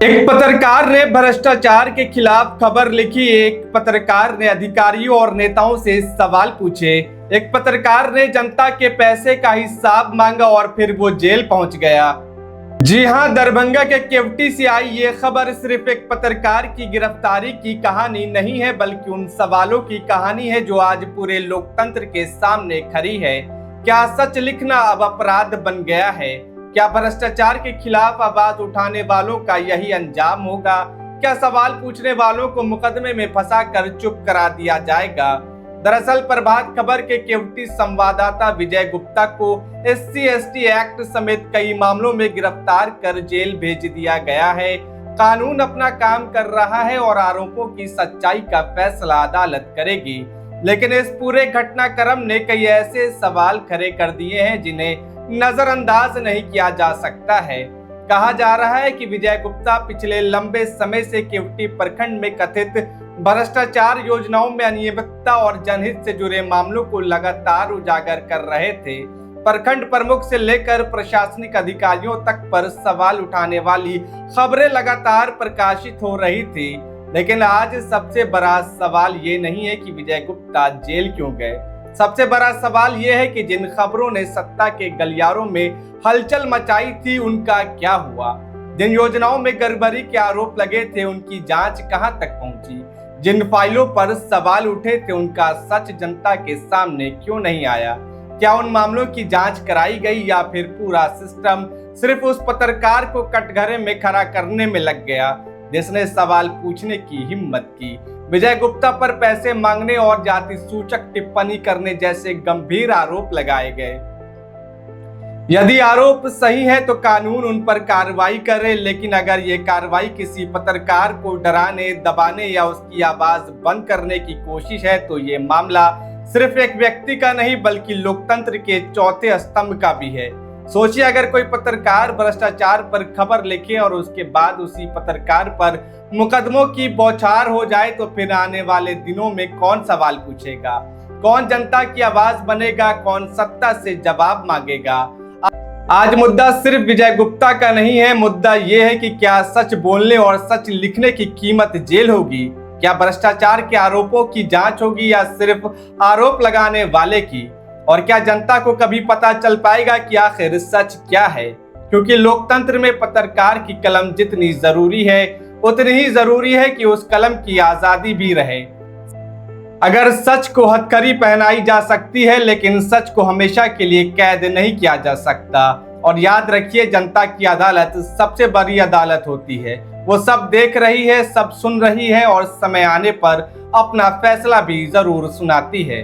एक पत्रकार ने भ्रष्टाचार के खिलाफ खबर लिखी। एक पत्रकार ने अधिकारियों और नेताओं से सवाल पूछे। एक पत्रकार ने जनता के पैसे का हिसाब मांगा और फिर वो जेल पहुंच गया। जी हां, दरभंगा के केवटी से आई ये खबर सिर्फ एक पत्रकार की गिरफ्तारी की कहानी नहीं है, बल्कि उन सवालों की कहानी है जो आज पूरे लोकतंत्र के सामने खड़ी है। क्या सच लिखना अब अपराध बन गया है? क्या भ्रष्टाचार के खिलाफ आवाज उठाने वालों का यही अंजाम होगा? क्या सवाल पूछने वालों को मुकदमे में फंसाकर चुप करा दिया जाएगा? दरअसल प्रभात खबर के केवटी संवाददाता विजय गुप्ता को SC/ST एक्ट समेत कई मामलों में गिरफ्तार कर जेल भेज दिया गया है। कानून अपना काम कर रहा है और आरोपों की सच्चाई का फैसला अदालत करेगी, लेकिन इस पूरे घटनाक्रम ने कई ऐसे सवाल खड़े कर दिए हैं जिन्हें नजरअंदाज नहीं किया जा सकता है। कहा जा रहा है कि विजय गुप्ता पिछले लंबे समय से केवटी प्रखंड में कथित भ्रष्टाचार, योजनाओं में अनियमितता और जनहित से जुड़े मामलों को लगातार उजागर कर रहे थे। प्रखंड प्रमुख से लेकर प्रशासनिक अधिकारियों तक पर सवाल उठाने वाली खबरें लगातार प्रकाशित हो रही थी। लेकिन आज सबसे बड़ा सवाल ये नहीं है कि विजय गुप्ता जेल क्यों गए। सबसे बड़ा सवाल यह है कि जिन खबरों ने सत्ता के गलियारों में हलचल मचाई थी उनका क्या हुआ? जिन योजनाओं में गड़बड़ी के आरोप लगे थे उनकी जांच कहां तक पहुंची? जिन फाइलों पर सवाल उठे थे उनका सच जनता के सामने क्यों नहीं आया? क्या उन मामलों की जांच कराई गई या फिर पूरा सिस्टम सिर्फ उस पत्रकार को कटघरे में खड़ा करने में लग गया जिसने सवाल पूछने की हिम्मत की? विजय गुप्ता पर पैसे मांगने और जाति सूचक टिप्पणी करने जैसे गंभीर आरोप लगाए गए। यदि आरोप सही है तो कानून उन पर कार्रवाई करे, लेकिन अगर ये कार्रवाई किसी पत्रकार को डराने, दबाने या उसकी आवाज बंद करने की कोशिश है तो ये मामला सिर्फ एक व्यक्ति का नहीं बल्कि लोकतंत्र के चौथे स्तंभ का भी है। सोचिए, अगर कोई पत्रकार भ्रष्टाचार पर खबर लिखे और उसके बाद उसी पत्रकार पर मुकदमों की बौछार हो जाए तो फिर आने वाले दिनों में कौन सवाल पूछेगा? कौन जनता की आवाज बनेगा? कौन सत्ता से जवाब मांगेगा? आज मुद्दा सिर्फ विजय गुप्ता का नहीं है। मुद्दा यह है कि क्या सच बोलने और सच लिखने की कीमत जेल होगी? क्या भ्रष्टाचार के आरोपों की जांच होगी या सिर्फ आरोप लगाने वाले की? और क्या जनता को कभी पता चल पाएगा कि आखिर सच क्या है? क्योंकि लोकतंत्र में पत्रकार की कलम जितनी जरूरी है उतनी ही जरूरी है कि उस कलम की आजादी भी रहे। अगर सच को हथकड़ी पहनाई जा सकती है, लेकिन सच को हमेशा के लिए कैद नहीं किया जा सकता। और याद रखिए, जनता की अदालत सबसे बड़ी अदालत होती है। वो सब देख रही है, सब सुन रही है और समय आने पर अपना फैसला भी जरूर सुनाती है।